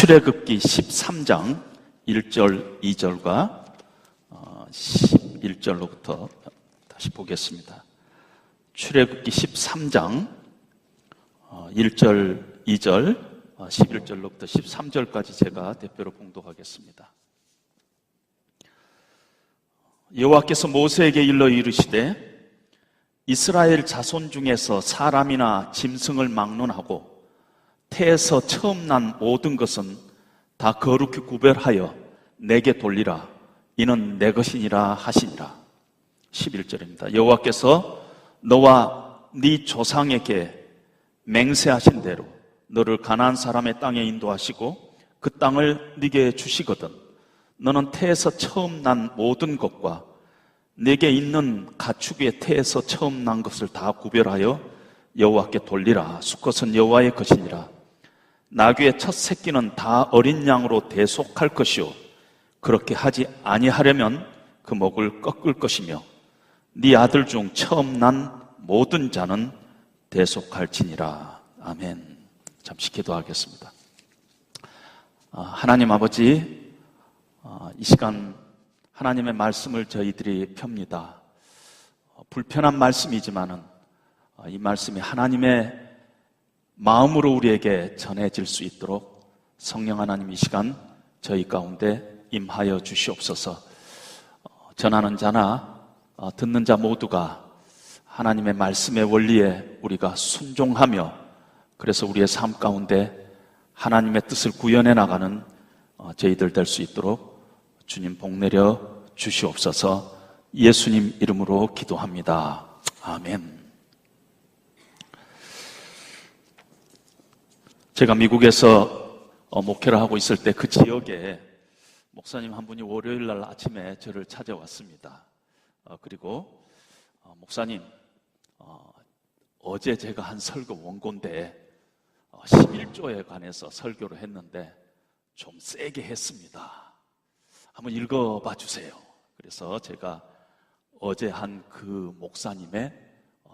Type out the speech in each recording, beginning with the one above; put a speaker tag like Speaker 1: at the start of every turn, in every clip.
Speaker 1: 출애굽기 13장 1절 2절과 11절로부터 다시 보겠습니다. 출애굽기 13장 1절 2절 11절로부터 13절까지 제가 대표로 봉독하겠습니다. 여호와께서 모세에게 일러 이르시되 이스라엘 자손 중에서 사람이나 짐승을 막론하고 태에서 처음 난 모든 것은 다 거룩히 구별하여 내게 돌리라. 이는 내 것이니라 하시니라. 11절입니다. 여호와께서 너와 네 조상에게 맹세하신 대로 너를 가나안 사람의 땅에 인도하시고 그 땅을 네게 주시거든 너는 태에서 처음 난 모든 것과 내게 있는 가축의 태에서 처음 난 것을 다 구별하여 여호와께 돌리라. 수컷은 여호와의 것이니라. 나귀의 첫 새끼는 다 어린 양으로 대속할 것이요 그렇게 하지 아니하려면 그 목을 꺾을 것이며 네 아들 중 처음 난 모든 자는 대속할지니라. 아멘. 잠시 기도하겠습니다. 하나님 아버지, 이 시간 하나님의 말씀을 저희들이 펴니다. 불편한 말씀이지만은 이 말씀이 하나님의 마음으로 우리에게 전해질 수 있도록 성령 하나님 이 시간 저희 가운데 임하여 주시옵소서. 전하는 자나 듣는 자 모두가 하나님의 말씀의 원리에 우리가 순종하며 그래서 우리의 삶 가운데 하나님의 뜻을 구현해 나가는 저희들 될 수 있도록 주님 복 내려 주시옵소서. 예수님 이름으로 기도합니다. 아멘. 제가 미국에서 목회를 하고 있을 때 그 지역에 목사님 한 분이 월요일 날 아침에 저를 찾아왔습니다. 그리고 목사님, 어제 제가 한 설교 원고인데 11조에 관해서 설교를 했는데 좀 세게 했습니다. 한번 읽어봐 주세요. 그래서 제가 어제 한 그 목사님의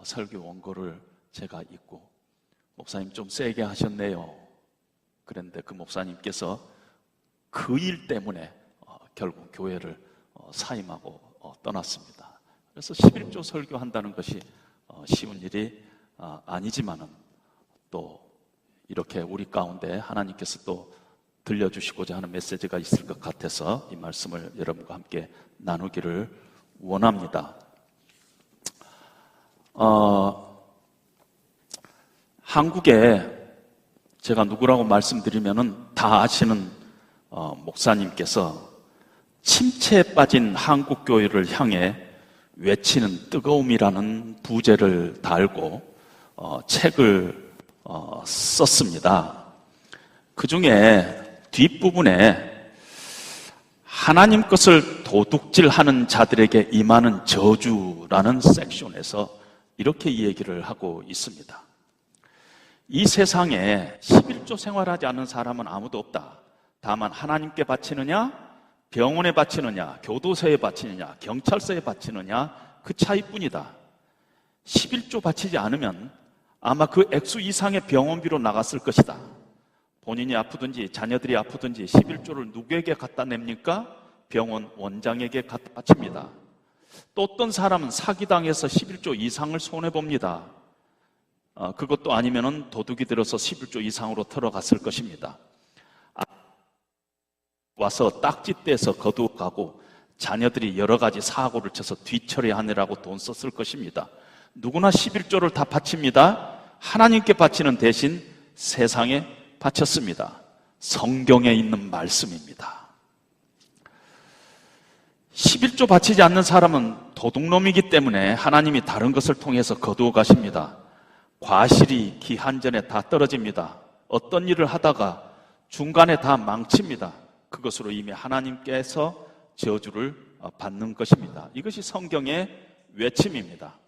Speaker 1: 설교 원고를 제가 읽고 목사님 좀 세게 하셨네요. 그런데 그 목사님께서 그 일 때문에 결국 교회를 사임하고 떠났습니다. 그래서 11조 설교한다는 것이 쉬운 일이 아니지만은 또 이렇게 우리 가운데 하나님께서 또 들려주시고자 하는 메시지가 있을 것 같아서 이 말씀을 여러분과 함께 나누기를 원합니다. 한국에 제가 누구라고 말씀드리면은 다 아시는 목사님께서 침체에 빠진 한국 교회를 향해 외치는 뜨거움이라는 부제를 달고 책을 썼습니다. 그 중에 뒷부분에 하나님 것을 도둑질하는 자들에게 임하는 저주라는 섹션에서 이렇게 얘기를 하고 있습니다. 이 세상에 11조 생활하지 않는 사람은 아무도 없다. 다만 하나님께 바치느냐, 병원에 바치느냐, 교도소에 바치느냐, 경찰서에 바치느냐 그 차이뿐이다. 11조 바치지 않으면 아마 그 액수 이상의 병원비로 나갔을 것이다. 본인이 아프든지 자녀들이 아프든지 11조를 누구에게 갖다 냅니까? 병원 원장에게 갖다 바칩니다. 또 어떤 사람은 사기당해서 11조 이상을 손해봅니다. 그것도 아니면은 도둑이 들어서 11조 이상으로 들어갔을 것입니다. 와서 딱지 떼서 거두어가고 자녀들이 여러 가지 사고를 쳐서 뒤처리하느라고 돈 썼을 것입니다. 누구나 11조를 다 바칩니다. 하나님께 바치는 대신 세상에 바쳤습니다. 성경에 있는 말씀입니다. 11조 바치지 않는 사람은 도둑놈이기 때문에 하나님이 다른 것을 통해서 거두어 가십니다. 과실이 기한 전에 다 떨어집니다. 어떤 일을 하다가 중간에 다 망칩니다. 그것으로 이미 하나님께서 저주를 받는 것입니다. 이것이 성경의 외침입니다.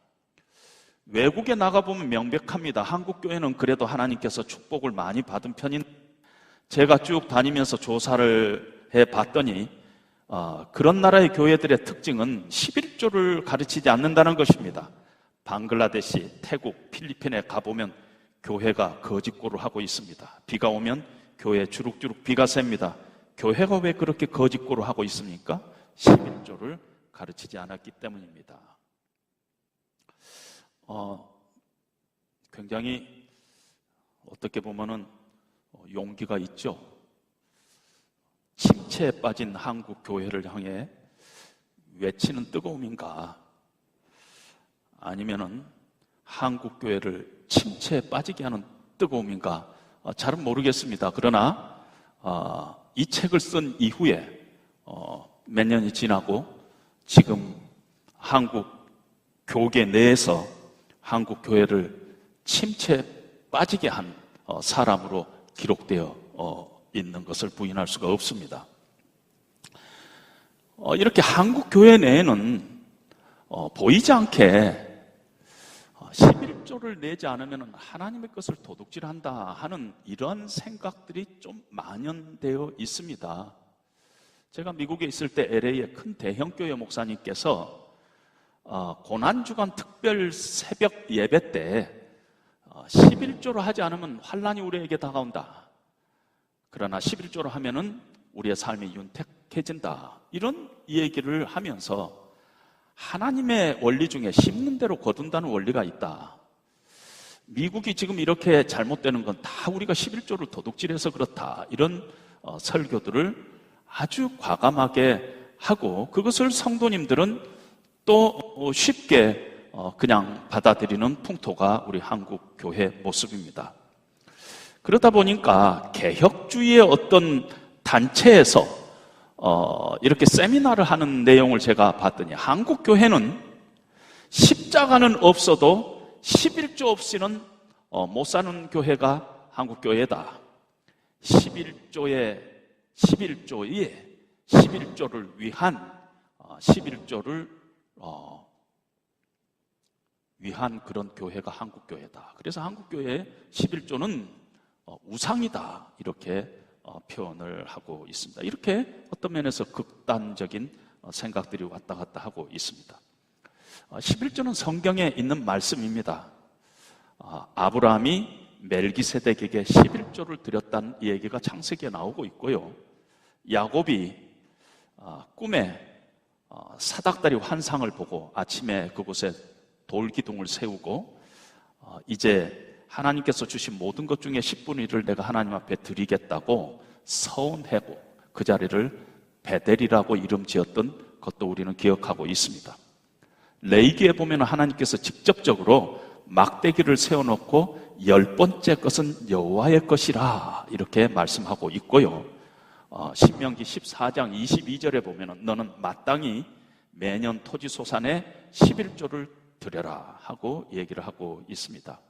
Speaker 1: 외국에 나가보면 명백합니다. 한국 교회는 그래도 하나님께서 축복을 많이 받은 편인 제가 쭉 다니면서 조사를 해봤더니 그런 나라의 교회들의 특징은 11조를 가르치지 않는다는 것입니다. 방글라데시, 태국, 필리핀에 가보면 교회가 거짓골을 하고 있습니다. 비가 오면 교회 주룩주룩 비가 셉니다. 교회가 왜 그렇게 거짓고를 하고 있습니까? 11조를 가르치지 않았기 때문입니다. 굉장히 어떻게 보면은 용기가 있죠. 침체에 빠진 한국 교회를 향해 외치는 뜨거움인가? 아니면은 한국 교회를 침체에 빠지게 하는 뜨거움인가? 잘은 모르겠습니다. 그러나 이 책을 쓴 이후에 몇 년이 지나고 지금 한국 교계 내에서 한국 교회를 침체에 빠지게 한 사람으로 기록되어 있는 것을 부인할 수가 없습니다. 이렇게 한국 교회 내에는 보이지 않게 11조를 내지 않으면 하나님의 것을 도둑질한다 하는 이런 생각들이 좀 만연되어 있습니다. 제가 미국에 있을 때 LA의 큰 대형교회 목사님께서 고난주간 특별 새벽 예배 때 11조를 하지 않으면 환난이 우리에게 다가온다. 그러나 11조를 하면은 우리의 삶이 윤택해진다. 이런 얘기를 하면서 하나님의 원리 중에 심는 대로 거둔다는 원리가 있다. 미국이 지금 이렇게 잘못되는 건 다 우리가 11조를 도둑질해서 그렇다. 이런 설교들을 아주 과감하게 하고 그것을 성도님들은 또 쉽게 그냥 받아들이는 풍토가 우리 한국 교회 모습입니다. 그러다 보니까 개혁주의의 어떤 단체에서 이렇게 세미나를 하는 내용을 제가 봤더니 한국 교회는 십자가는 없어도 11조 없이는 못 사는 교회가 한국 교회다. 11조를 위한 그런 교회가 한국 교회다. 그래서 한국 교회의 11조는 우상이다. 이렇게 표현을 하고 있습니다. 이렇게 어떤 면에서 극단적인 생각들이 왔다 갔다 하고 있습니다. 11조는 성경에 있는 말씀입니다. 아브라함이 멜기세덱에게 11조를 드렸다는 얘기가 창세기에 나오고 있고요. 야곱이 꿈에 사닥다리 환상을 보고 아침에 그곳에 돌기둥을 세우고 이제 하나님께서 주신 모든 것 중에 10분의 1을 내가 하나님 앞에 드리겠다고 서원하고 그 자리를 베델이라고 이름 지었던 것도 우리는 기억하고 있습니다. 레위기에 보면 하나님께서 직접적으로 막대기를 세워놓고 10번째 것은 여호와의 것이라 이렇게 말씀하고 있고요. 신명기 14장 22절에 보면 너는 마땅히 매년 토지소산에 11조를 드려라 하고 얘기를 하고 있습니다.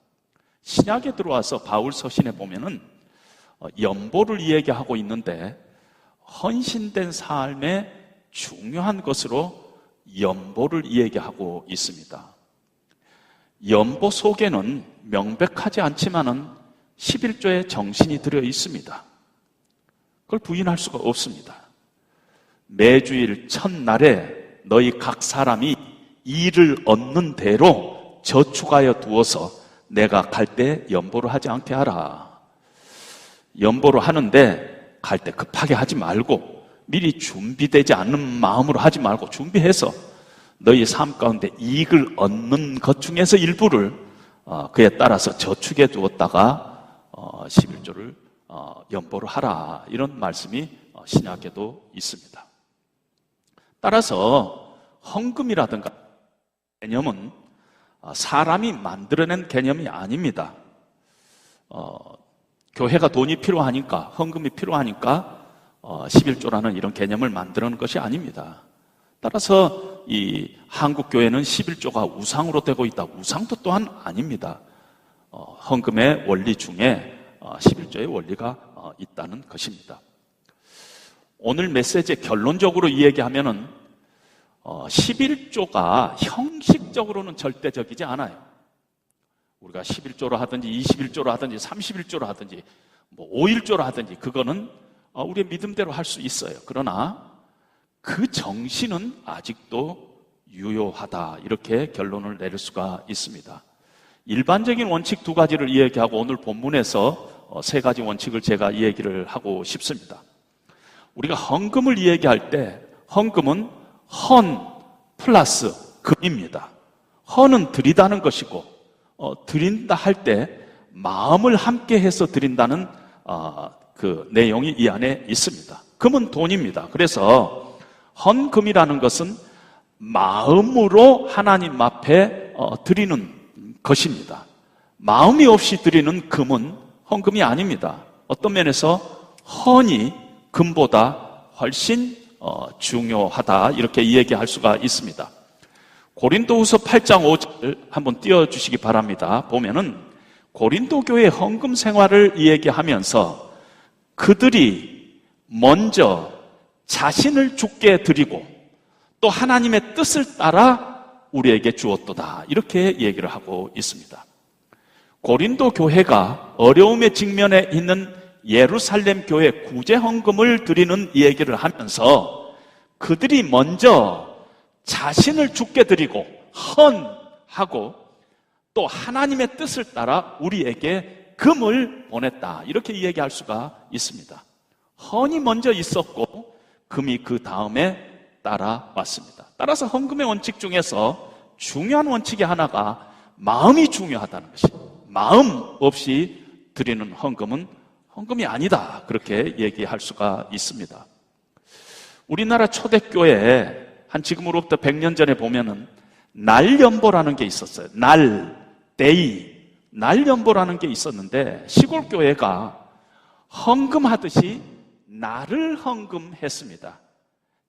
Speaker 1: 신약에 들어와서 바울 서신에 보면은 연보를 이야기하고 있는데 헌신된 삶의 중요한 것으로 연보를 이야기하고 있습니다. 연보 속에는 명백하지 않지만은 11조의 정신이 들어 있습니다. 그걸 부인할 수가 없습니다. 매주일 첫날에 너희 각 사람이 일을 얻는 대로 저축하여 두어서 내가 갈 때 연보를 하지 않게 하라. 연보를 하는데 갈 때 급하게 하지 말고 미리 준비되지 않는 마음으로 하지 말고 준비해서 너희 삶 가운데 이익을 얻는 것 중에서 일부를 그에 따라서 저축해 두었다가 11조를 연보를 하라. 이런 말씀이 신약에도 있습니다. 따라서 헌금이라든가 개념은 사람이 만들어낸 개념이 아닙니다. 교회가 돈이 필요하니까, 헌금이 필요하니까 11조라는 이런 개념을 만드는 것이 아닙니다. 따라서 이 한국 교회는 11조가 우상으로 되고 있다. 우상도 또한 아닙니다. 헌금의 원리 중에 11조의 원리가 있다는 것입니다. 오늘 메시지의 결론적으로 이 얘기하면은 11조가 형식적으로는 절대적이지 않아요. 우리가 11조로 하든지 21조로 하든지 31조로 하든지 5일조로 하든지 그거는 우리의 믿음대로 할 수 있어요. 그러나 그 정신은 아직도 유효하다. 이렇게 결론을 내릴 수가 있습니다. 일반적인 원칙 두 가지를 이야기하고 오늘 본문에서 세 가지 원칙을 제가 얘기를 하고 싶습니다. 우리가 헌금을 이야기할 때 헌금은 헌 플러스 금입니다. 헌은 드리다는 것이고 드린다 할 때 마음을 함께 해서 드린다는 그 내용이 이 안에 있습니다. 금은 돈입니다. 그래서 헌금이라는 것은 마음으로 하나님 앞에 드리는 것입니다. 마음이 없이 드리는 금은 헌금이 아닙니다. 어떤 면에서 헌이 금보다 훨씬 중요하다, 이렇게 이야기할 수가 있습니다. 고린도후서 8장 5절 한번 띄워주시기 바랍니다. 보면은 고린도 교회 헌금 생활을 이야기하면서 그들이 먼저 자신을 주께 드리고 또 하나님의 뜻을 따라 우리에게 주었도다, 이렇게 얘기를 하고 있습니다. 고린도 교회가 어려움에 직면해 있는 예루살렘 교회 구제 헌금을 드리는 얘기를 하면서 그들이 먼저 자신을 주께 드리고 헌하고 또 하나님의 뜻을 따라 우리에게 금을 보냈다, 이렇게 얘기할 수가 있습니다. 헌이 먼저 있었고 금이 그 다음에 따라왔습니다. 따라서 헌금의 원칙 중에서 중요한 원칙이 하나가 마음이 중요하다는 것입니다. 마음 없이 드리는 헌금은 헌금이 아니다, 그렇게 얘기할 수가 있습니다. 우리나라 초대교회에 한 지금으로부터 100년 전에 보면은 날연보라는 게 있었어요. 날연보라는 게 있었는데 시골교회가 헌금하듯이 날을 헌금했습니다.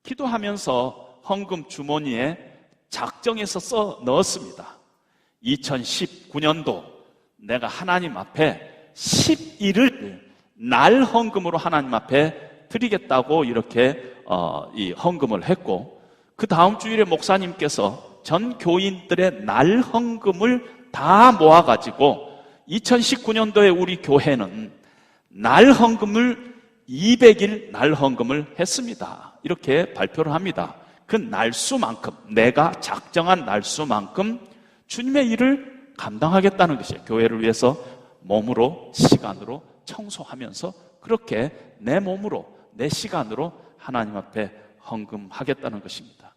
Speaker 1: 기도하면서 헌금 주머니에 작정해서 써 넣었습니다. 2019년도 내가 하나님 앞에 10일을 날 헌금으로 하나님 앞에 드리겠다고 이렇게 이 헌금을 했고, 그 다음 주일에 목사님께서 전 교인들의 날 헌금을 다 모아가지고 2019년도에 우리 교회는 날 헌금을 200일 날 헌금을 했습니다, 이렇게 발표를 합니다. 그 날수만큼, 내가 작정한 날수만큼 주님의 일을 감당하겠다는 것이에요. 교회를 위해서 몸으로 시간으로 청소하면서 그렇게 내 몸으로 내 시간으로 하나님 앞에 헌금하겠다는 것입니다.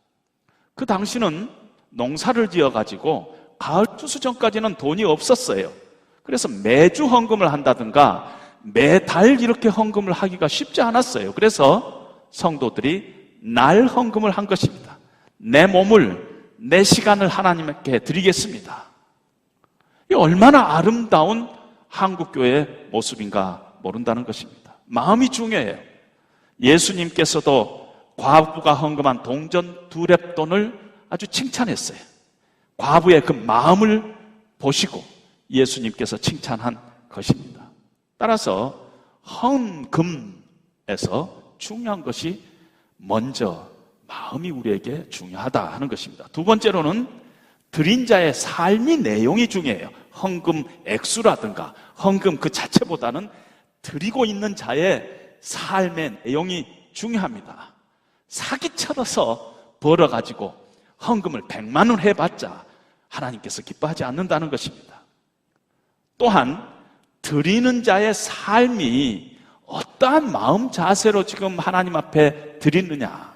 Speaker 1: 그 당시는 농사를 지어가지고 가을 추수 전까지는 돈이 없었어요. 그래서 매주 헌금을 한다든가 매달 이렇게 헌금을 하기가 쉽지 않았어요. 그래서 성도들이 날 헌금을 한 것입니다. 내 몸을, 내 시간을 하나님께 드리겠습니다. 이 얼마나 아름다운 한국교회의 모습인가 모른다는 것입니다. 마음이 중요해요. 예수님께서도 과부가 헌금한 동전 2렙돈을 아주 칭찬했어요. 과부의 그 마음을 보시고 예수님께서 칭찬한 것입니다. 따라서 헌금에서 중요한 것이 먼저 마음이 우리에게 중요하다 하는 것입니다. 두 번째로는 드린 자의 삶의 내용이 중요해요. 헌금 액수라든가 헌금 그 자체보다는 드리고 있는 자의 삶의 내용이 중요합니다. 사기쳐서 벌어가지고 헌금을 100만 원 해봤자 하나님께서 기뻐하지 않는다는 것입니다. 또한 드리는 자의 삶이 어떠한 마음 자세로 지금 하나님 앞에 드리느냐,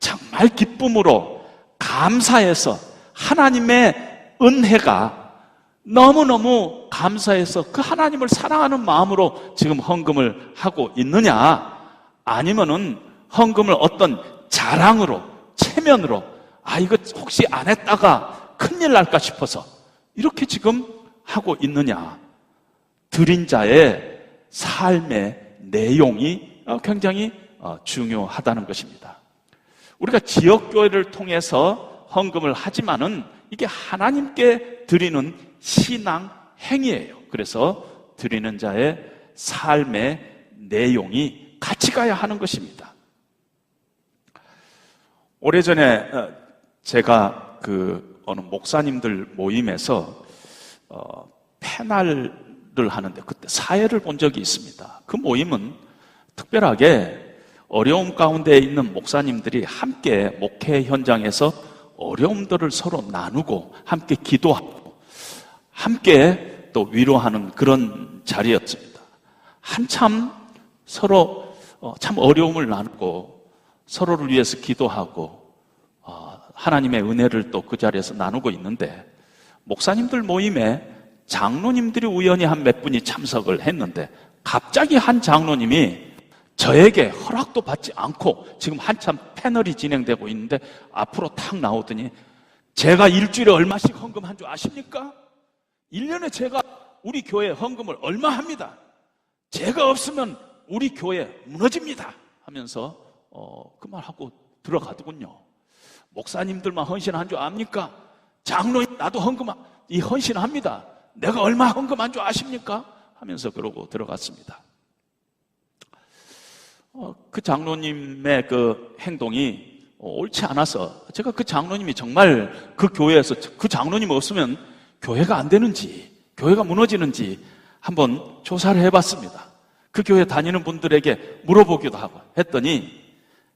Speaker 1: 정말 기쁨으로 감사해서 하나님의 은혜가 너무너무 감사해서 그 하나님을 사랑하는 마음으로 지금 헌금을 하고 있느냐, 아니면은 헌금을 어떤 자랑으로, 체면으로, 이거 혹시 안 했다가 큰일 날까 싶어서 이렇게 지금 하고 있느냐, 드린 자의 삶의 내용이 굉장히 중요하다는 것입니다. 우리가 지역교회를 통해서 헌금을 하지만은 이게 하나님께 드리는 신앙 행위예요. 그래서 드리는 자의 삶의 내용이 같이 가야 하는 것입니다. 오래전에 제가 어느 목사님들 모임에서 패널을 하는데 그때 사회를 본 적이 있습니다. 그 모임은 특별하게 어려움 가운데 있는 목사님들이 함께 목회 현장에서 어려움들을 서로 나누고 함께 기도하고 함께 또 위로하는 그런 자리였습니다. 한참 서로 참 어려움을 나누고 서로를 위해서 기도하고 하나님의 은혜를 또 그 자리에서 나누고 있는데, 목사님들 모임에 장로님들이 우연히 한 몇 분이 참석을 했는데 갑자기 한 장로님이 저에게 허락도 받지 않고 지금 한참 패널이 진행되고 있는데 앞으로 탁 나오더니, 제가 일주일에 얼마씩 헌금한 줄 아십니까? 1년에 제가 우리 교회 헌금을 얼마 합니다. 제가 없으면 우리 교회 무너집니다 하면서 그 말하고 들어가더군요. 목사님들만 헌신한 줄 압니까? 장로님 나도 이 헌신합니다. 내가 얼마 헌금한 줄 아십니까? 하면서 그러고 들어갔습니다. 그 장로님의 그 행동이 옳지 않아서 제가 그 장로님이 정말 그 교회에서 그 장로님 없으면 교회가 안 되는지, 교회가 무너지는지 한번 조사를 해봤습니다. 그 교회 다니는 분들에게 물어보기도 하고 했더니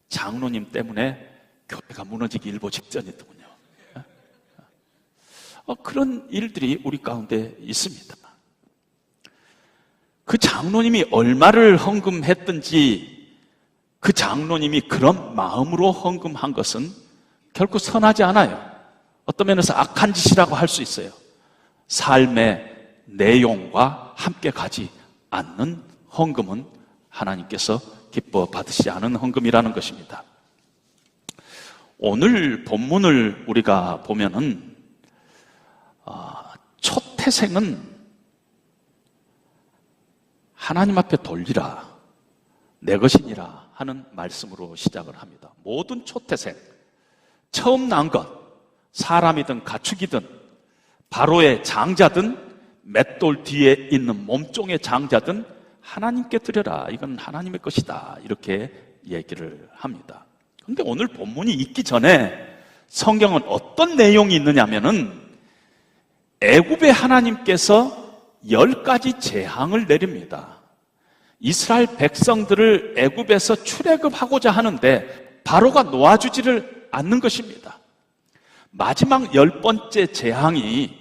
Speaker 1: 장로님 때문에 교회가 무너지기 일보 직전이더군요. 그런 일들이 우리 가운데 있습니다. 그 장로님이 얼마를 헌금했든지 그 장로님이 그런 마음으로 헌금한 것은 결코 선하지 않아요. 어떤 면에서 악한 짓이라고 할 수 있어요. 삶의 내용과 함께 가지 않는 헌금은 하나님께서 기뻐 받으시지 않은 헌금이라는 것입니다. 오늘 본문을 우리가 보면은 초태생은 하나님 앞에 돌리라, 내 것이니라 하는 말씀으로 시작을 합니다. 모든 초태생, 처음 난 것, 사람이든 가축이든 바로의 장자든 맷돌 뒤에 있는 몸종의 장자든 하나님께 드려라, 이건 하나님의 것이다, 이렇게 얘기를 합니다. 그런데 오늘 본문이 있기 전에 성경은 어떤 내용이 있느냐면은 애굽의 하나님께서 10가지 재앙을 내립니다. 이스라엘 백성들을 애굽에서 출애굽하고자 하는데 바로가 놓아주지를 않는 것입니다. 마지막 10번째 재앙이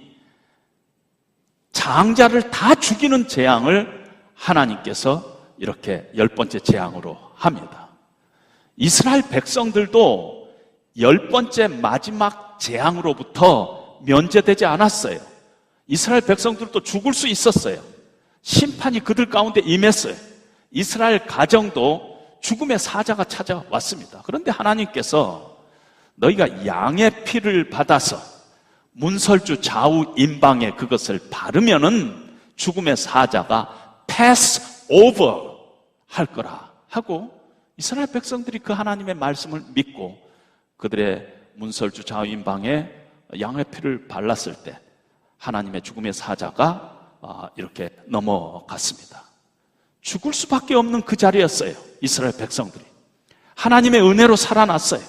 Speaker 1: 장자를 다 죽이는 재앙을 하나님께서 이렇게 10번째 재앙으로 합니다. 이스라엘 백성들도 10번째 마지막 재앙으로부터 면제되지 않았어요. 이스라엘 백성들도 죽을 수 있었어요. 심판이 그들 가운데 임했어요. 이스라엘 가정도 죽음의 사자가 찾아왔습니다. 그런데 하나님께서 너희가 양의 피를 받아서 문설주 좌우 임방에 그것을 바르면은 죽음의 사자가 패스 오버 할 거라 하고, 이스라엘 백성들이 그 하나님의 말씀을 믿고 그들의 문설주 좌우 임방에 양의 피를 발랐을 때 하나님의 죽음의 사자가 이렇게 넘어갔습니다. 죽을 수밖에 없는 그 자리였어요. 이스라엘 백성들이 하나님의 은혜로 살아났어요.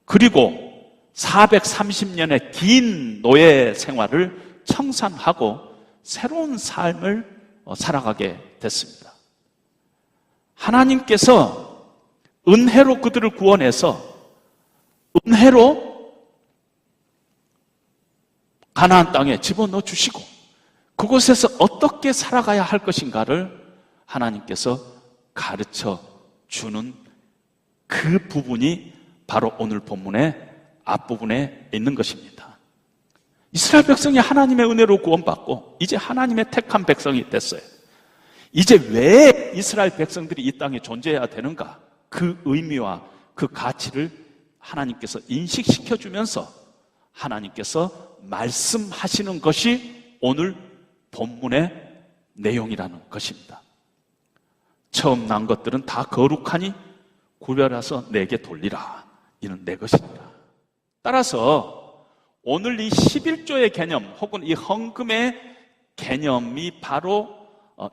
Speaker 1: 그리고 430년의 긴 노예 생활을 청산하고 새로운 삶을 살아가게 됐습니다. 하나님께서 은혜로 그들을 구원해서 은혜로 가나안 땅에 집어넣어 주시고 그곳에서 어떻게 살아가야 할 것인가를 하나님께서 가르쳐 주는 그 부분이 바로 오늘 본문의 앞부분에 있는 것입니다. 이스라엘 백성이 하나님의 은혜로 구원받고 이제 하나님의 택한 백성이 됐어요. 이제 왜 이스라엘 백성들이 이 땅에 존재해야 되는가? 그 의미와 그 가치를 하나님께서 인식시켜주면서 하나님께서 말씀하시는 것이 오늘 본문의 내용이라는 것입니다. 처음 난 것들은 다 거룩하니 구별해서 내게 돌리라. 이는 내 것이니라. 따라서 오늘 이 11조의 개념 혹은 이 헌금의 개념이 바로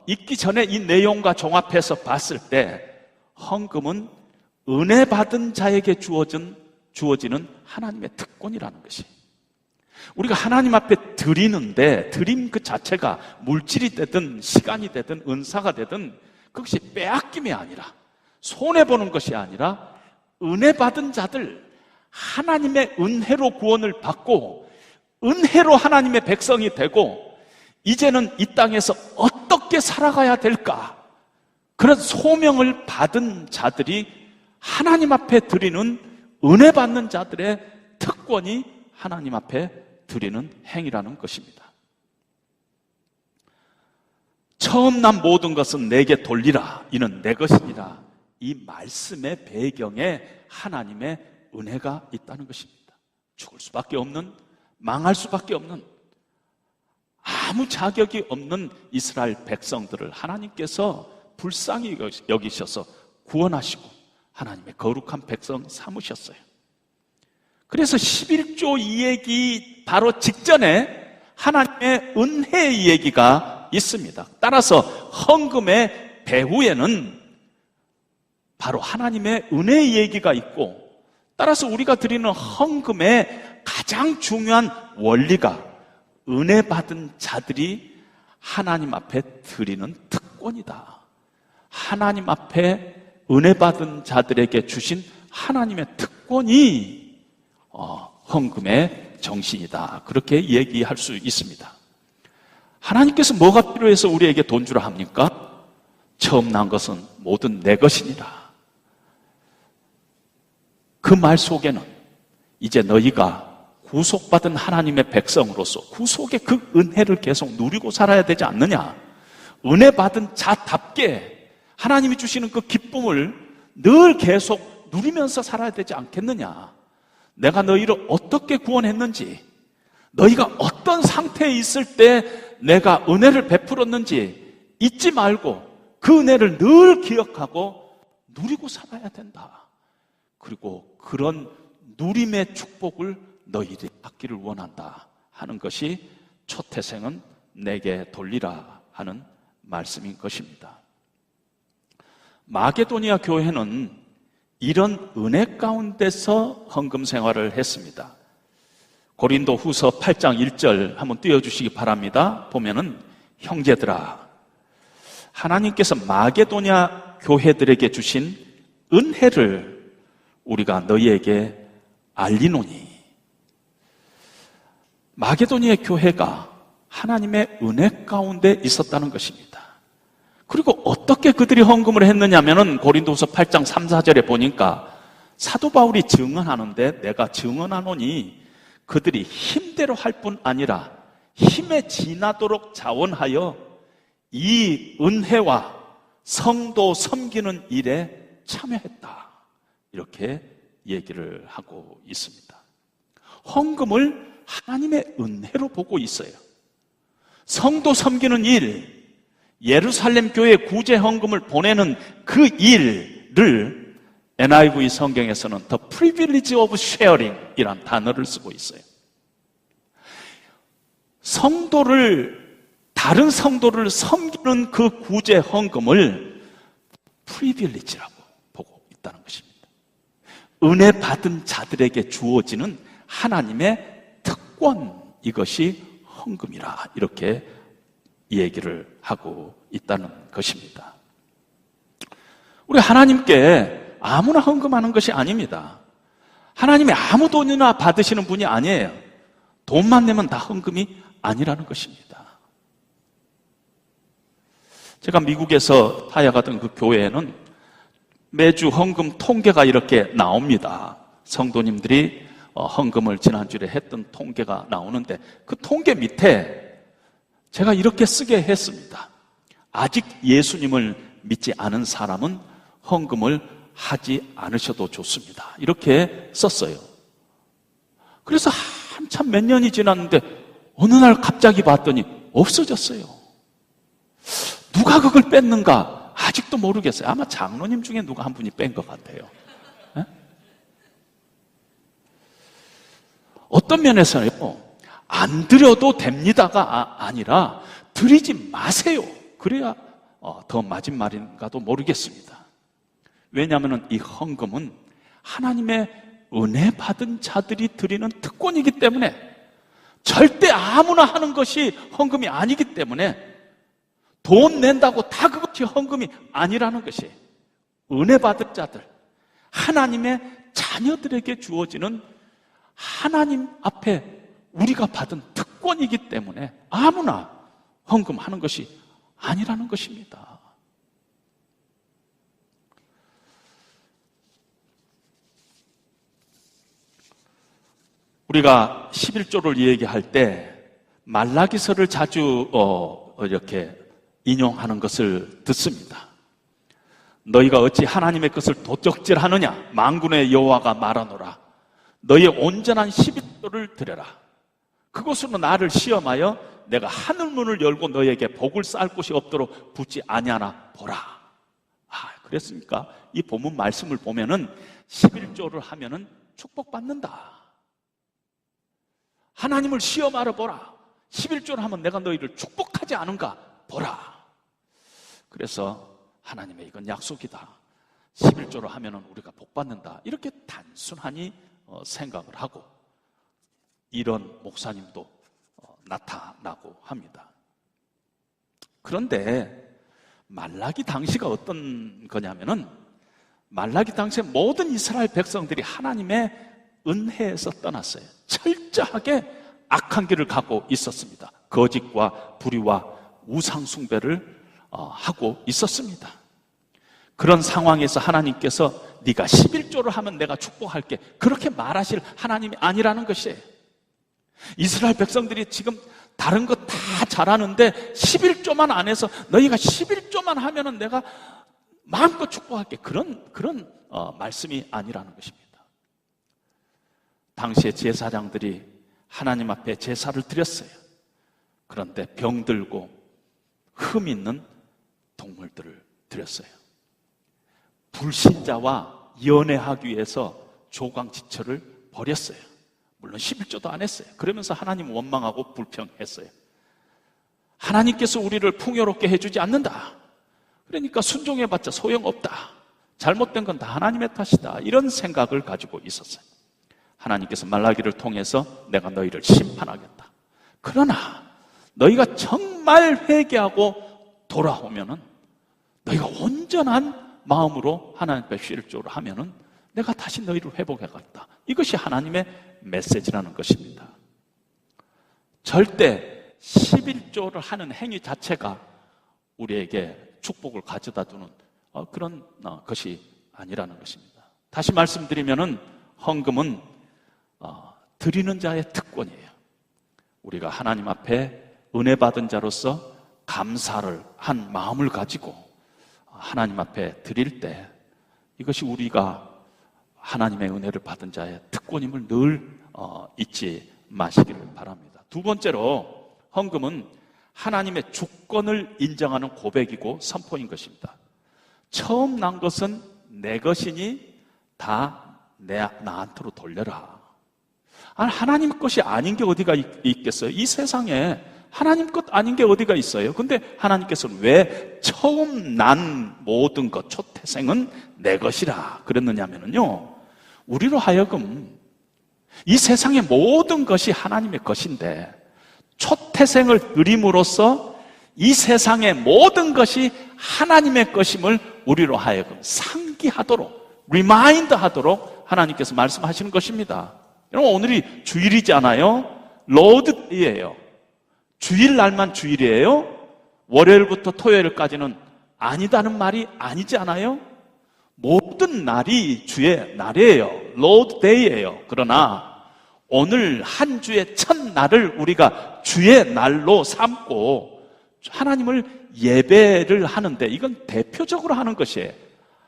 Speaker 1: 있기 전에 이 내용과 종합해서 봤을 때 헌금은 은혜 받은 자에게 주어지는 하나님의 특권이라는 것이, 우리가 하나님 앞에 드리는데 드림 그 자체가 물질이 되든 시간이 되든 은사가 되든 그것이 빼앗김이 아니라 손해보는 것이 아니라 은혜 받은 자들, 하나님의 은혜로 구원을 받고 은혜로 하나님의 백성이 되고 이제는 이 땅에서 어떻게 살아가야 될까? 그런 소명을 받은 자들이 하나님 앞에 드리는, 은혜 받는 자들의 특권이 하나님 앞에 드리는 행위라는 것입니다. 처음 난 모든 것은 내게 돌리라. 이는 내 것이니라. 이 말씀의 배경에 하나님의 은혜가 있다는 것입니다. 죽을 수밖에 없는, 망할 수밖에 없는, 아무 자격이 없는 이스라엘 백성들을 하나님께서 불쌍히 여기셔서 구원하시고 하나님의 거룩한 백성 삼으셨어요. 그래서 11조 이 얘기 바로 직전에 하나님의 은혜의 얘기가 있습니다. 따라서 헌금의 배후에는 바로 하나님의 은혜의 얘기가 있고, 따라서 우리가 드리는 헌금의 가장 중요한 원리가 은혜 받은 자들이 하나님 앞에 드리는 특권이다. 하나님 앞에 은혜 받은 자들에게 주신 하나님의 특권이 헌금의 정신이다. 그렇게 얘기할 수 있습니다. 하나님께서 뭐가 필요해서 우리에게 돈 주라 합니까? 처음 난 것은 모든 내 것이니라. 그 말 속에는 이제 너희가 구속받은 하나님의 백성으로서 구속의 그 은혜를 계속 누리고 살아야 되지 않느냐? 은혜 받은 자답게 하나님이 주시는 그 기쁨을 늘 계속 누리면서 살아야 되지 않겠느냐? 내가 너희를 어떻게 구원했는지, 너희가 어떤 상태에 있을 때 내가 은혜를 베풀었는지 잊지 말고 그 은혜를 늘 기억하고 누리고 살아야 된다. 그리고 그런 누림의 축복을 너희들이 받기를 원한다 하는 것이 초태생은 내게 돌리라 하는 말씀인 것입니다. 마게도니아 교회는 이런 은혜 가운데서 헌금 생활을 했습니다. 고린도 후서 8장 1절 한번 띄워주시기 바랍니다. 보면은, 형제들아, 하나님께서 마게도니아 교회들에게 주신 은혜를 우리가 너희에게 알리노니. 마게도니아 교회가 하나님의 은혜 가운데 있었다는 것입니다. 그리고 어떻게 그들이 헌금을 했느냐면은 고린도후서 8장 3, 4절에 보니까 사도 바울이 증언하는데, 내가 증언하노니 그들이 힘대로 할 뿐 아니라 힘에 지나도록 자원하여 이 은혜와 성도 섬기는 일에 참여했다. 이렇게 얘기를 하고 있습니다. 헌금을 하나님의 은혜로 보고 있어요. 성도 섬기는 일, 예루살렘 교회 구제 헌금을 보내는 그 일을 NIV 성경에서는 The privilege of sharing 이란 단어를 쓰고 있어요. 다른 성도를 섬기는 그 구제 헌금을 privilege라고 보고 있다는 것입니다. 은혜 받은 자들에게 주어지는 하나님의 특권, 이것이 헌금이라, 이렇게 얘기를 하고 있다는 것입니다. 우리 하나님께 아무나 헌금하는 것이 아닙니다. 하나님이 아무 돈이나 받으시는 분이 아니에요. 돈만 내면 다 헌금이 아니라는 것입니다. 제가 미국에서 타약하던 그 교회에는 매주 헌금 통계가 이렇게 나옵니다. 성도님들이 헌금을 지난주에 했던 통계가 나오는데, 그 통계 밑에 제가 이렇게 쓰게 했습니다. 아직 예수님을 믿지 않은 사람은 헌금을 하지 않으셔도 좋습니다. 이렇게 썼어요. 그래서 한참 몇 년이 지났는데 어느 날 갑자기 봤더니 없어졌어요. 누가 그걸 뺐는가 아직도 모르겠어요. 아마 장로님 중에 누가 한 분이 뺀 것 같아요. 네? 어떤 면에서는요, 안 드려도 됩니다가 아니라 드리지 마세요. 그래야 더 맞은 말인가도 모르겠습니다. 왜냐하면 이 헌금은 하나님의 은혜 받은 자들이 드리는 특권이기 때문에, 절대 아무나 하는 것이 헌금이 아니기 때문에, 돈 낸다고 다 그것이 헌금이 아니라는 것이 은혜 받은 자들, 하나님의 자녀들에게 주어지는 하나님 앞에 우리가 받은 특권이기 때문에 아무나 헌금하는 것이 아니라는 것입니다. 우리가 11조를 얘기할 때 말라기서를 자주 이렇게 인용하는 것을 듣습니다. 너희가 어찌 하나님의 것을 도적질하느냐? 만군의 여호와가 말하노라. 너희의 온전한 11조를 드려라. 그것으로 나를 시험하여 내가 하늘문을 열고 너희에게 복을 쌓을 곳이 없도록 붙지 아니하나 보라. 그랬습니까? 이 본문 말씀을 보면은 11조를 하면은 축복받는다. 하나님을 시험하러 보라. 11조를 하면 내가 너희를 축복하지 않은가 보라. 그래서 하나님의 이건 약속이다. 11조를 하면은 우리가 복받는다. 이렇게 단순하니 생각을 하고 이런 목사님도 나타나고 합니다. 그런데 말라기 당시가 어떤 거냐면은 말라기 당시에 모든 이스라엘 백성들이 하나님의 은혜에서 떠났어요. 철저하게 악한 길을 가고 있었습니다. 거짓과 불의와 우상 숭배를 하고 있었습니다. 그런 상황에서 하나님께서 네가 11조를 하면 내가 축복할게, 그렇게 말하실 하나님이 아니라는 것이에요. 이스라엘 백성들이 지금 다른 거 다 잘하는데 11조만 안 해서 너희가 11조만 하면은 내가 마음껏 축복할게, 그런 말씀이 아니라는 것입니다. 당시에 제사장들이 하나님 앞에 제사를 드렸어요. 그런데 병들고 흠 있는 동물들을 드렸어요. 불신자와 연애하기 위해서 조광지처를 버렸어요. 물론 11조도 안 했어요. 그러면서 하나님 원망하고 불평했어요. 하나님께서 우리를 풍요롭게 해주지 않는다. 그러니까 순종해봤자 소용없다. 잘못된 건 다 하나님의 탓이다. 이런 생각을 가지고 있었어요. 하나님께서 말라기를 통해서 내가 너희를 심판하겠다. 그러나 너희가 정말 회개하고 돌아오면은, 너희가 온전한 마음으로 하나님 앞에 11조를 하면은 내가 다시 너희를 회복해가겠다. 이것이 하나님의 메시지라는 것입니다. 절대 11조를 하는 행위 자체가 우리에게 축복을 가져다 주는 그런 것이 아니라는 것입니다. 다시 말씀드리면은 헌금은 드리는 자의 특권이에요. 우리가 하나님 앞에 은혜 받은 자로서 감사를 한 마음을 가지고 하나님 앞에 드릴 때, 이것이 우리가 하나님의 은혜를 받은 자의 특권임을 늘 잊지 마시기를 바랍니다. 두 번째로, 헌금은 하나님의 주권을 인정하는 고백이고 선포인 것입니다. 처음 난 것은 내 것이니 다 나한테로 돌려라. 하나님 것이 아닌 게 어디가 있겠어요? 이 세상에 하나님 것 아닌 게 어디가 있어요? 근데 하나님께서는 왜 처음 난 모든 것, 초태생은 내 것이라 그랬느냐면요, 우리로 하여금 이 세상의 모든 것이 하나님의 것인데 초태생을 드림으로써 이 세상의 모든 것이 하나님의 것임을 우리로 하여금 상기하도록, 리마인드 하도록 하나님께서 말씀하시는 것입니다. 여러분, 오늘이 주일이잖아요. 로드데이예요. 주일날만 주일이에요? 월요일부터 토요일까지는 아니다는 말이 아니지 않아요? 모든 날이 주의 날이에요. 로드데이예요. 그러나 오늘 한 주의 첫날을 우리가 주의 날로 삼고 하나님을 예배를 하는데, 이건 대표적으로 하는 것이에요.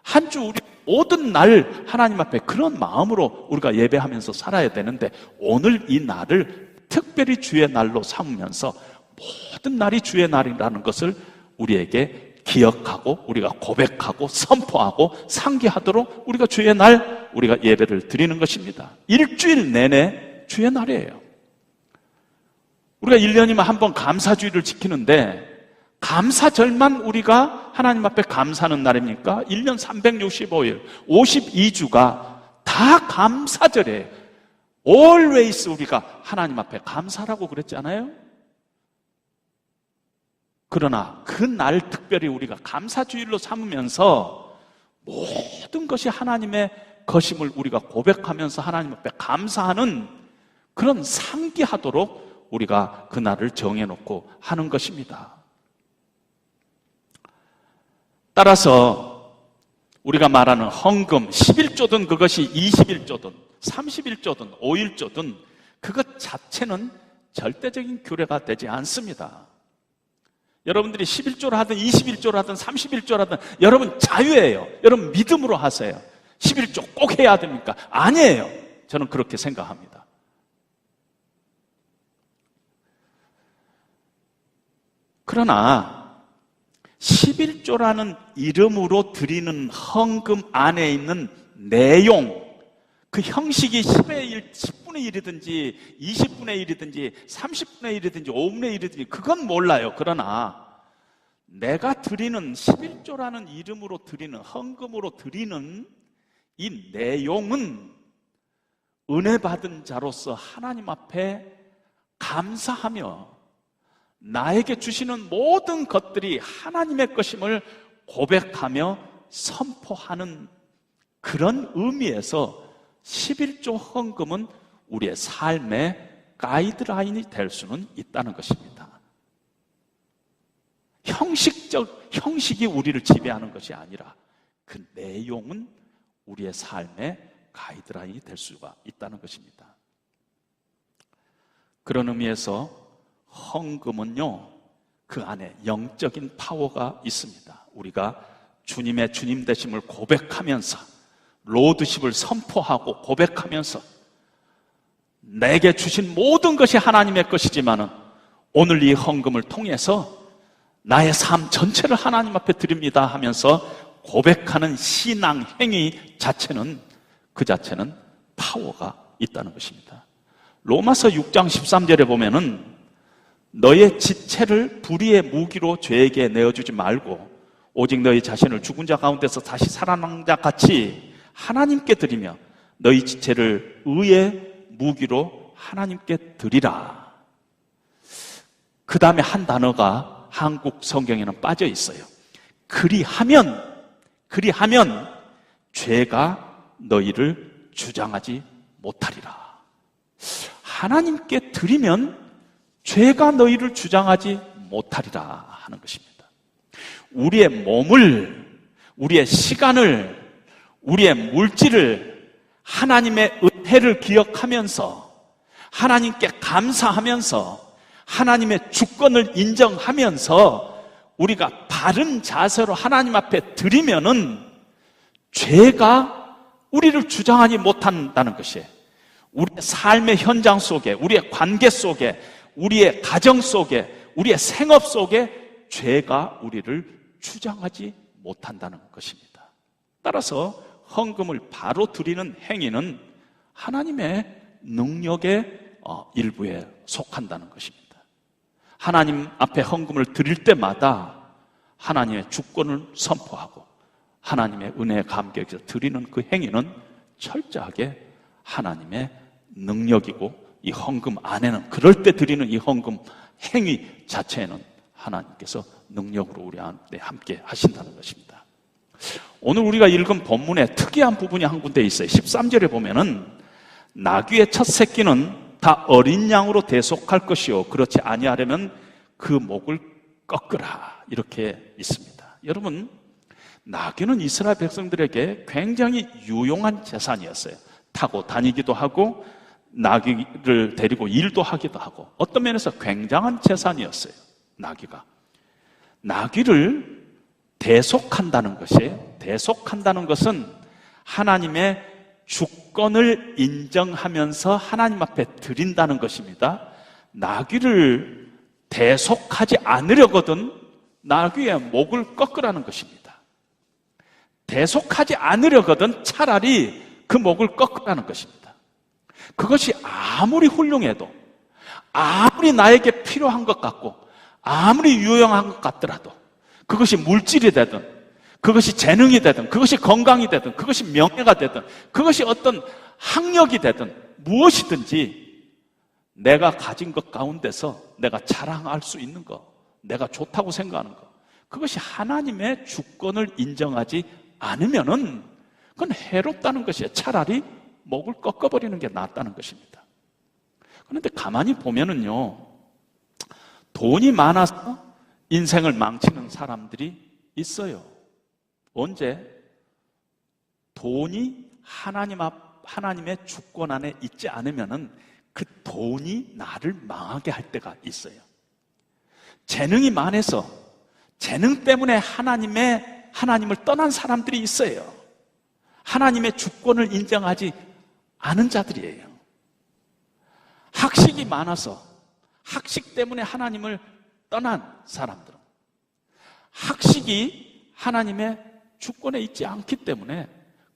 Speaker 1: 한 주 우리 모든 날 하나님 앞에 그런 마음으로 우리가 예배하면서 살아야 되는데, 오늘 이 날을 특별히 주의 날로 삼으면서 모든 날이 주의 날이라는 것을 우리에게 기억하고 우리가 고백하고 선포하고 상기하도록 우리가 주의 날 우리가 예배를 드리는 것입니다. 일주일 내내 주의 날이에요. 우리가 1년이면 한 번 감사주의를 지키는데, 감사절만 우리가 하나님 앞에 감사하는 날입니까? 1년 365일 52주가 다 감사절이에요. Always 우리가 하나님 앞에 감사라고 그랬잖아요. 그러나 그 날 특별히 우리가 감사주일로 삼으면서 모든 것이 하나님의 것임을 우리가 고백하면서 하나님 앞에 감사하는 그런 상기하도록 우리가 그날을 정해놓고 하는 것입니다. 따라서 우리가 말하는 헌금 11조든 그것이 21조든 31조든 5일조든 그것 자체는 절대적인 규례가 되지 않습니다. 여러분들이 11조를 하든 21조를 하든 31조를 하든 여러분 자유예요. 여러분 믿음으로 하세요. 11조 꼭 해야 됩니까? 아니에요. 저는 그렇게 생각합니다. 그러나 11조라는 이름으로 드리는 헌금 안에 있는 내용, 그 형식이 10의 1, 10분의 1이든지 20분의 1이든지 30분의 1이든지 5분의 1이든지 그건 몰라요. 그러나 내가 드리는 11조라는 이름으로 드리는 헌금으로 드리는 이 내용은 은혜 받은 자로서 하나님 앞에 감사하며 나에게 주시는 모든 것들이 하나님의 것임을 고백하며 선포하는 그런 의미에서 11조 헌금은 우리의 삶의 가이드라인이 될 수는 있다는 것입니다. 형식이 우리를 지배하는 것이 아니라 그 내용은 우리의 삶의 가이드라인이 될 수가 있다는 것입니다. 그런 의미에서 헌금은요, 그 안에 영적인 파워가 있습니다. 우리가 주님의 주님 되심을 고백하면서 로드십을 선포하고 고백하면서 내게 주신 모든 것이 하나님의 것이지만은 오늘 이 헌금을 통해서 나의 삶 전체를 하나님 앞에 드립니다 하면서 고백하는 신앙 행위 자체는 그 자체는 파워가 있다는 것입니다. 로마서 6장 13절에 보면은 너의 지체를 불의의 무기로 죄에게 내어주지 말고 오직 너희 자신을 죽은 자 가운데서 다시 살아난 자 같이 하나님께 드리며 너희 지체를 의의 무기로 하나님께 드리라. 그 다음에 한 단어가 한국 성경에는 빠져 있어요. 그리하면 죄가 너희를 주장하지 못하리라. 하나님께 드리면 죄가 너희를 주장하지 못하리라 하는 것입니다. 우리의 몸을, 우리의 시간을, 우리의 물질을 하나님의 은혜를 기억하면서 하나님께 감사하면서 하나님의 주권을 인정하면서 우리가 바른 자세로 하나님 앞에 드리면은 죄가 우리를 주장하지 못한다는 것이에요. 우리의 삶의 현장 속에, 우리의 관계 속에, 우리의 가정 속에, 우리의 생업 속에 죄가 우리를 주장하지 못한다는 것입니다. 따라서 헌금을 바로 드리는 행위는 하나님의 능력의 일부에 속한다는 것입니다. 하나님 앞에 헌금을 드릴 때마다 하나님의 주권을 선포하고 하나님의 은혜에 감격해서 드리는 그 행위는 철저하게 하나님의 능력이고 이 헌금 안에는 그럴 때 드리는 이 헌금 행위 자체에는 하나님께서 능력으로 우리 안에 함께 하신다는 것입니다. 오늘 우리가 읽은 본문에 특이한 부분이 한 군데 있어요. 13절에 보면은 나귀의 첫 새끼는 다 어린 양으로 대속할 것이요 그렇지 아니하려면 그 목을 꺾으라 이렇게 있습니다. 여러분, 나귀는 이스라엘 백성들에게 굉장히 유용한 재산이었어요. 타고 다니기도 하고 나귀를 데리고 일도 하기도 하고 어떤 면에서 굉장한 재산이었어요. 나귀를 대속한다는 것은 하나님의 주권을 인정하면서 하나님 앞에 드린다는 것입니다. 나귀를 대속하지 않으려거든 나귀의 목을 꺾으라는 것입니다. 대속하지 않으려거든 차라리 그 목을 꺾으라는 것입니다. 그것이 아무리 훌륭해도 아무리 나에게 필요한 것 같고 아무리 유용한 것 같더라도 그것이 물질이 되든 그것이 재능이 되든 그것이 건강이 되든 그것이 명예가 되든 그것이 어떤 학력이 되든 무엇이든지 내가 가진 것 가운데서 내가 자랑할 수 있는 것, 내가 좋다고 생각하는 것, 그것이 하나님의 주권을 인정하지 않으면은 그건 해롭다는 것이에요. 차라리 목을 꺾어버리는 게 낫다는 것입니다. 그런데 가만히 보면은요, 돈이 많아서 인생을 망치는 사람들이 있어요. 언제? 돈이 하나님의 주권 안에 있지 않으면은 그 돈이 나를 망하게 할 때가 있어요. 재능이 많아서 재능 때문에 하나님을 떠난 사람들이 있어요. 하나님의 주권을 인정하지 않은 자들이에요. 학식이 많아서 학식 때문에 하나님을 떠난 사람들은, 학식이 하나님의 주권에 있지 않기 때문에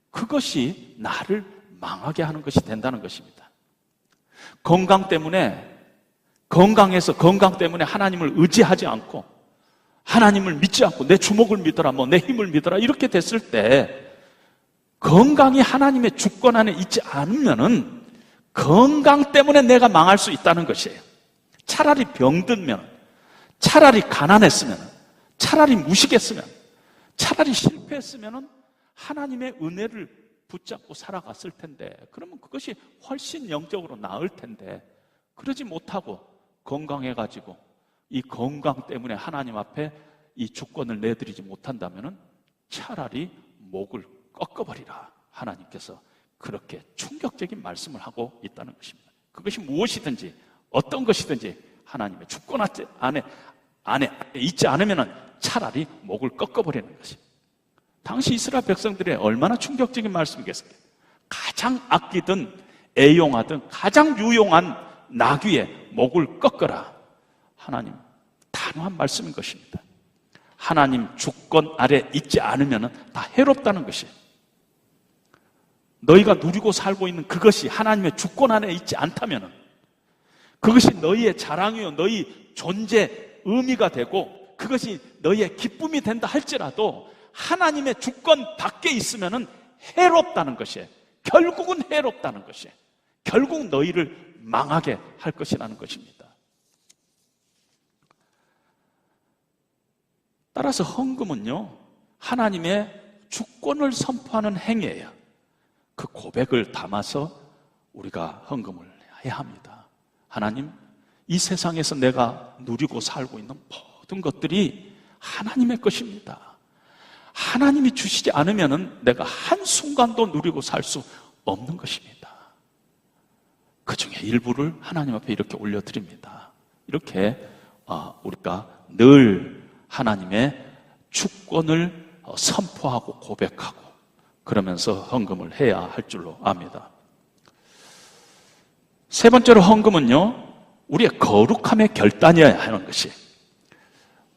Speaker 1: 그것이 나를 망하게 하는 것이 된다는 것입니다. 건강 때문에 하나님을 의지하지 않고 하나님을 믿지 않고 내 주먹을 믿어라, 내 힘을 믿어라 이렇게 됐을 때, 건강이 하나님의 주권 안에 있지 않으면은 건강 때문에 내가 망할 수 있다는 것이에요. 차라리 병들면, 차라리 가난했으면, 차라리 무식했으면, 차라리 실패했으면 하나님의 은혜를 붙잡고 살아갔을 텐데, 그러면 그것이 훨씬 영적으로 나을 텐데, 그러지 못하고 건강해가지고 이 건강 때문에 하나님 앞에 이 주권을 내드리지 못한다면 차라리 목을 꺾어버리라, 하나님께서 그렇게 충격적인 말씀을 하고 있다는 것입니다. 그것이 무엇이든지 어떤 것이든지 하나님의 주권 안에 있지 않으면 차라리 목을 꺾어버리는 것입니다. 당시 이스라엘 백성들의 얼마나 충격적인 말씀이겠어요. 가장 아끼든 애용하든 가장 유용한 나귀의 목을 꺾어라, 하나님 단호한 말씀인 것입니다. 하나님 주권 아래 있지 않으면 다 해롭다는 것이에요. 너희가 누리고 살고 있는 그것이 하나님의 주권 안에 있지 않다면 그것이 너희의 자랑이요, 너희 존재 의미가 되고 그것이 너희의 기쁨이 된다 할지라도 하나님의 주권 밖에 있으면 해롭다는 것이에요. 결국은 해롭다는 것이에요. 결국 너희를 망하게 할 것이라는 것입니다. 따라서 헌금은요, 하나님의 주권을 선포하는 행위예요. 그 고백을 담아서 우리가 헌금을 해야 합니다. 하나님, 이 세상에서 내가 누리고 살고 있는 모든 것들이 하나님의 것입니다. 하나님이 주시지 않으면 내가 한순간도 누리고 살 수 없는 것입니다. 그 중에 일부를 하나님 앞에 이렇게 올려드립니다. 이렇게 우리가 늘 하나님의 주권을 선포하고 고백하고 그러면서 헌금을 해야 할 줄로 압니다. 세 번째로 헌금은요, 우리의 거룩함의 결단이어야 하는 것이,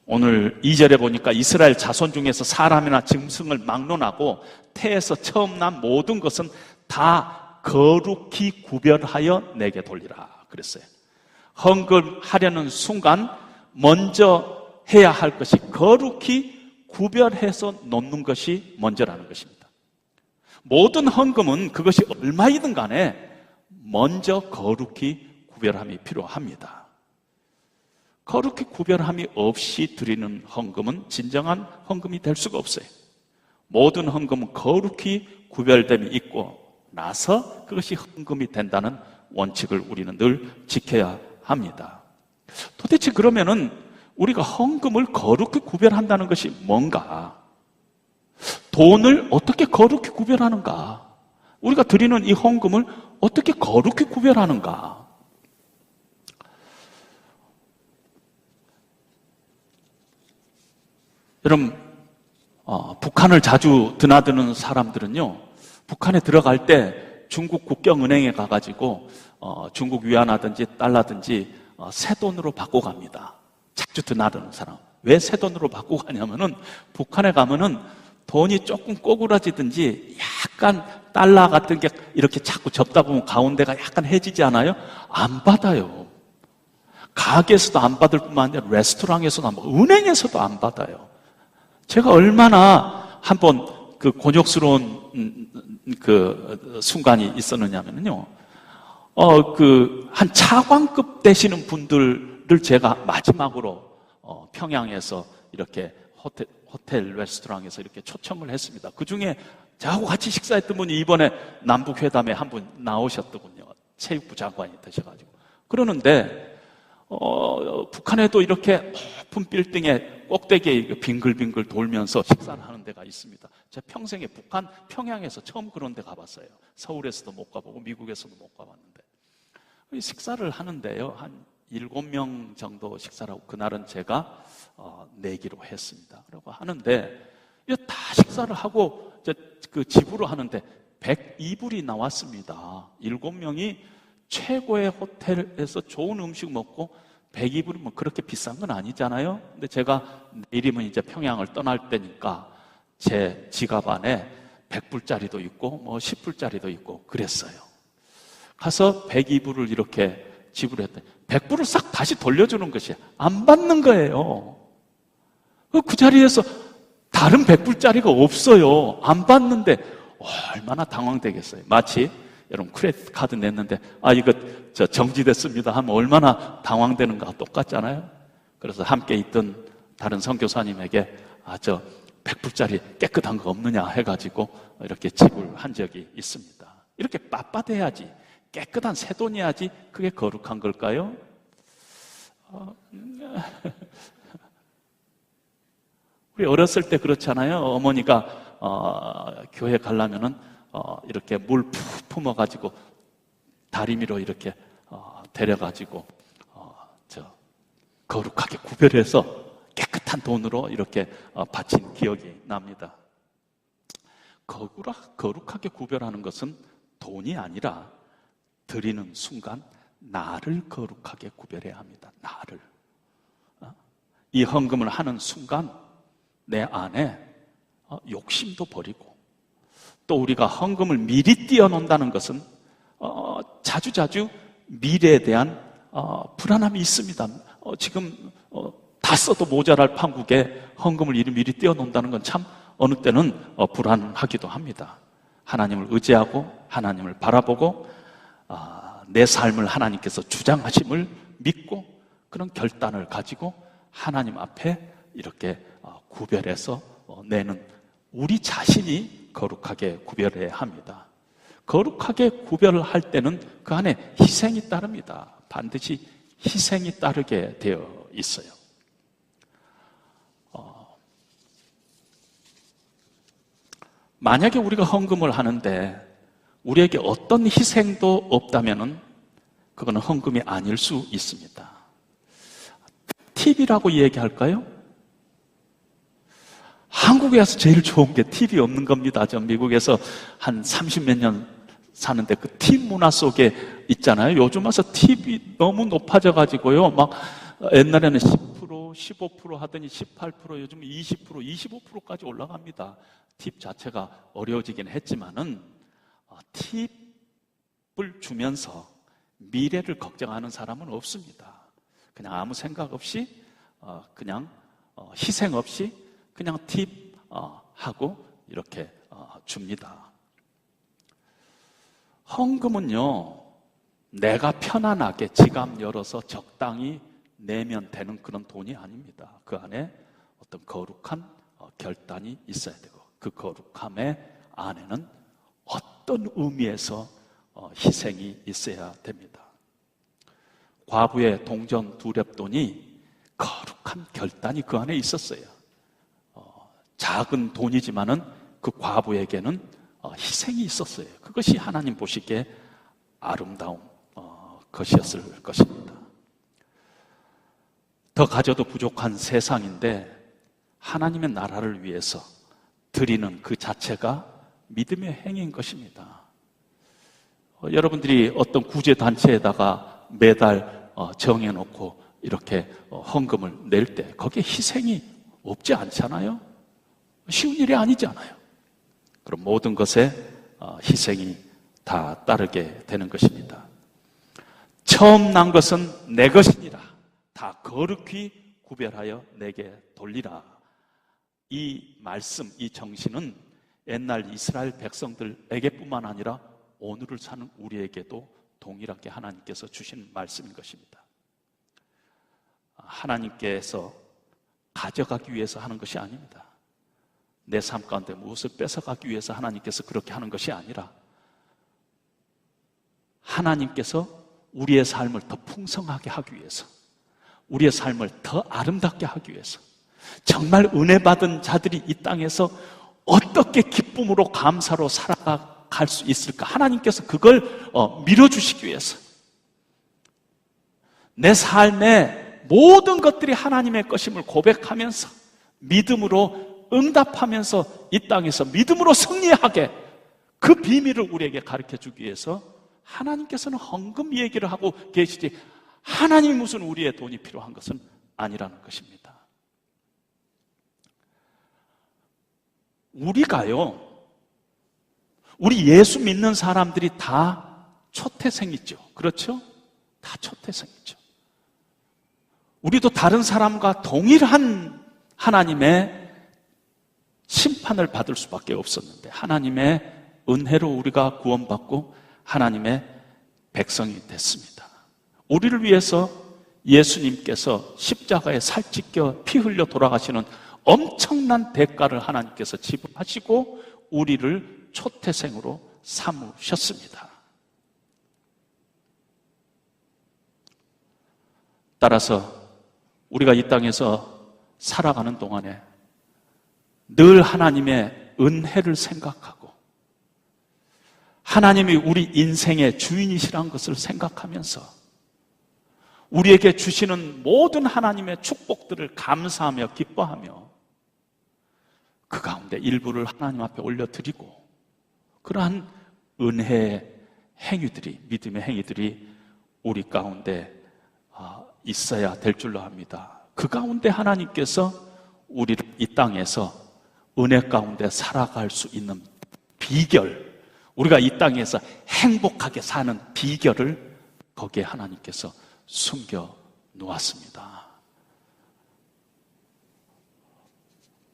Speaker 1: 오늘 2절에 보니까 이스라엘 자손 중에서 사람이나 짐승을 막론하고 태에서 처음 난 모든 것은 다 거룩히 구별하여 내게 돌리라 그랬어요. 헌금하려는 순간 먼저 해야 할 것이 거룩히 구별해서 놓는 것이 먼저라는 것입니다. 모든 헌금은 그것이 얼마이든 간에 먼저 거룩히 구별함이 필요합니다. 거룩히 구별함이 없이 드리는 헌금은 진정한 헌금이 될 수가 없어요. 모든 헌금은 거룩히 구별됨이 있고 나서 그것이 헌금이 된다는 원칙을 우리는 늘 지켜야 합니다. 도대체 그러면은 우리가 헌금을 거룩히 구별한다는 것이 뭔가? 돈을 어떻게 거룩히 구별하는가? 우리가 드리는 이 헌금을 어떻게 거룩히 구별하는가? 여러분, 북한을 자주 드나드는 사람들은요, 북한에 들어갈 때 중국 국경은행에 가가지고 중국 위안하든지 달러든지 새 돈으로 바꿔 갑니다. 자주 드나드는 사람. 왜 새 돈으로 바꾸고 가냐면은 북한에 가면은 돈이 조금 꼬꾸라지든지 약간 달러 같은 게 이렇게 자꾸 접다 보면 가운데가 약간 해지지 않아요? 안 받아요. 가게에서도 안 받을 뿐만 아니라 레스토랑에서도 안 받아요. 은행에서도 안 받아요. 제가 얼마나 한번 그 곤욕스러운 그 순간이 있었느냐면요. 한 차관급 되시는 분들을 제가 마지막으로 평양에서 이렇게 호텔 레스토랑에서 이렇게 초청을 했습니다. 그 중에 저하고 같이 식사했던 분이 이번에 남북회담에 한 분 나오셨더군요. 체육부 장관이 되셔가지고. 그러는데 북한에도 이렇게 높은 빌딩의 꼭대기에 빙글빙글 돌면서 식사를 하는 데가 있습니다. 제가 평생에 북한 평양에서 처음 그런 데 가봤어요. 서울에서도 못 가보고 미국에서도 못 가봤는데 식사를 하는데요, 한 7명 정도 식사를 하고, 그날은 제가 내기로 했습니다. 그러고 하는데 다 식사를 하고 그 집으로 하는데 102불이 나왔습니다. 7명이 최고의 호텔에서 좋은 음식 먹고 102불이면 그렇게 비싼 건 아니잖아요. 근데 제가 내일이면 이제 평양을 떠날 때니까 제 지갑 안에 100불짜리도 있고 10불짜리도 있고 그랬어요. 가서 102불을 이렇게 지불했더니 100불을 싹 다시 돌려주는 것이 안 받는 거예요. 그 자리에서 다른 100불짜리가 없어요. 안 받는데 얼마나 당황되겠어요. 마치 여러분 크레딧 카드 냈는데 이거 정지됐습니다 하면 얼마나 당황되는가 똑같잖아요. 그래서 함께 있던 다른 선교사님에게 100불짜리 깨끗한 거 없느냐 해가지고 이렇게 지불한 적이 있습니다. 이렇게 빳빳해야지, 깨끗한 새 돈이야지 그게 거룩한 걸까요? 우리 어렸을 때 그렇잖아요. 어머니가 교회 가려면은 이렇게 물 푹 품어가지고 다리미로 이렇게 데려가지고 거룩하게 구별해서 깨끗한 돈으로 이렇게 바친 기억이 납니다. 거룩하게 구별하는 것은 돈이 아니라 드리는 순간 나를 거룩하게 구별해야 합니다. 나를. 이 헌금을 하는 순간 내 안에 욕심도 버리고, 또 우리가 헌금을 미리 띄워놓는다는 것은 자주자주 미래에 대한 불안함이 있습니다. 지금 다 써도 모자랄 판국에 헌금을 미리 띄워놓는다는 건 참 어느 때는 불안하기도 합니다. 하나님을 의지하고 하나님을 바라보고 내 삶을 하나님께서 주장하심을 믿고 그런 결단을 가지고 하나님 앞에 이렇게 구별해서 내는 우리 자신이 거룩하게 구별해야 합니다. 거룩하게 구별을 할 때는 그 안에 희생이 따릅니다. 반드시 희생이 따르게 되어 있어요. 만약에 우리가 헌금을 하는데 우리에게 어떤 희생도 없다면은 그거는 헌금이 아닐 수 있습니다. 팁이라고 얘기할까요? 한국에 와서 제일 좋은 게 팁이 없는 겁니다. 전 미국에서 한 30몇 년 사는데 그 팁 문화 속에 있잖아요. 요즘 와서 팁이 너무 높아져가지고요. 막 옛날에는 10%, 15% 하더니 18%, 요즘 20%, 25%까지 올라갑니다. 팁 자체가 어려워지긴 했지만은 팁을 주면서 미래를 걱정하는 사람은 없습니다. 그냥 아무 생각 없이 그냥 희생 없이 그냥 팁 하고 이렇게 줍니다. 헌금은요, 내가 편안하게 지갑 열어서 적당히 내면 되는 그런 돈이 아닙니다. 그 안에 어떤 거룩한 결단이 있어야 되고, 그 거룩함의 안에는 어떤 의미에서 희생이 있어야 됩니다. 과부의 동전 2렙돈이 거룩한 결단이 그 안에 있었어요. 작은 돈이지만은 그 과부에게는 희생이 있었어요. 그것이 하나님 보시기에 아름다운 것이었을 것입니다. 더 가져도 부족한 세상인데 하나님의 나라를 위해서 드리는 그 자체가 믿음의 행위인 것입니다. 여러분들이 어떤 구제단체에다가 매달 정해놓고 이렇게 헌금을 낼 때 거기에 희생이 없지 않잖아요? 쉬운 일이 아니잖아요. 그럼 모든 것에 희생이 다 따르게 되는 것입니다. 처음 난 것은 내 것이니라. 다 거룩히 구별하여 내게 돌리라. 이 말씀, 이 정신은 옛날 이스라엘 백성들에게뿐만 아니라 오늘을 사는 우리에게도 동일하게 하나님께서 주신 말씀인 것입니다. 하나님께서 가져가기 위해서 하는 것이 아닙니다. 내 삶 가운데 무엇을 뺏어가기 위해서 하나님께서 그렇게 하는 것이 아니라 하나님께서 우리의 삶을 더 풍성하게 하기 위해서, 우리의 삶을 더 아름답게 하기 위해서, 정말 은혜 받은 자들이 이 땅에서 어떻게 기쁨으로 감사로 살아갈 수 있을까? 하나님께서 그걸 밀어주시기 위해서, 내 삶의 모든 것들이 하나님의 것임을 고백하면서 믿음으로 응답하면서 이 땅에서 믿음으로 승리하게, 그 비밀을 우리에게 가르쳐 주기 위해서 하나님께서는 헌금 얘기를 하고 계시지, 하나님이 무슨 우리의 돈이 필요한 것은 아니라는 것입니다. 우리가요, 우리 예수 믿는 사람들이 다 초태생이죠. 그렇죠? 다 초태생이죠. 우리도 다른 사람과 동일한 하나님의 심판을 받을 수밖에 없었는데, 하나님의 은혜로 우리가 구원받고 하나님의 백성이 됐습니다. 우리를 위해서 예수님께서 십자가에 살찢겨 피 흘려 돌아가시는 엄청난 대가를 하나님께서 지불하시고 우리를 초태생으로 삼으셨습니다. 따라서 우리가 이 땅에서 살아가는 동안에 늘 하나님의 은혜를 생각하고 하나님이 우리 인생의 주인이시라는 것을 생각하면서 우리에게 주시는 모든 하나님의 축복들을 감사하며 기뻐하며 그 가운데 일부를 하나님 앞에 올려드리고, 그러한 은혜의 행위들이, 믿음의 행위들이 우리 가운데 있어야 될 줄로 압니다. 그 가운데 하나님께서 우리를 이 땅에서 은혜 가운데 살아갈 수 있는 비결, 우리가 이 땅에서 행복하게 사는 비결을 거기에 하나님께서 숨겨 놓았습니다.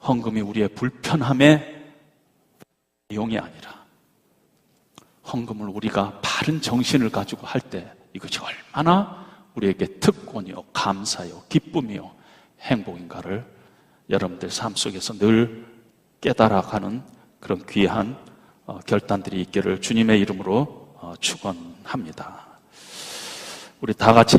Speaker 1: 헌금이 우리의 불편함의 내용이 아니라, 헌금을 우리가 바른 정신을 가지고 할 때 이것이 얼마나 우리에게 특권이요, 감사요, 기쁨이요, 행복인가를 여러분들 삶 속에서 늘 깨달아가는 그런 귀한 결단들이 있기를 주님의 이름으로 축원합니다. 우리 다 같이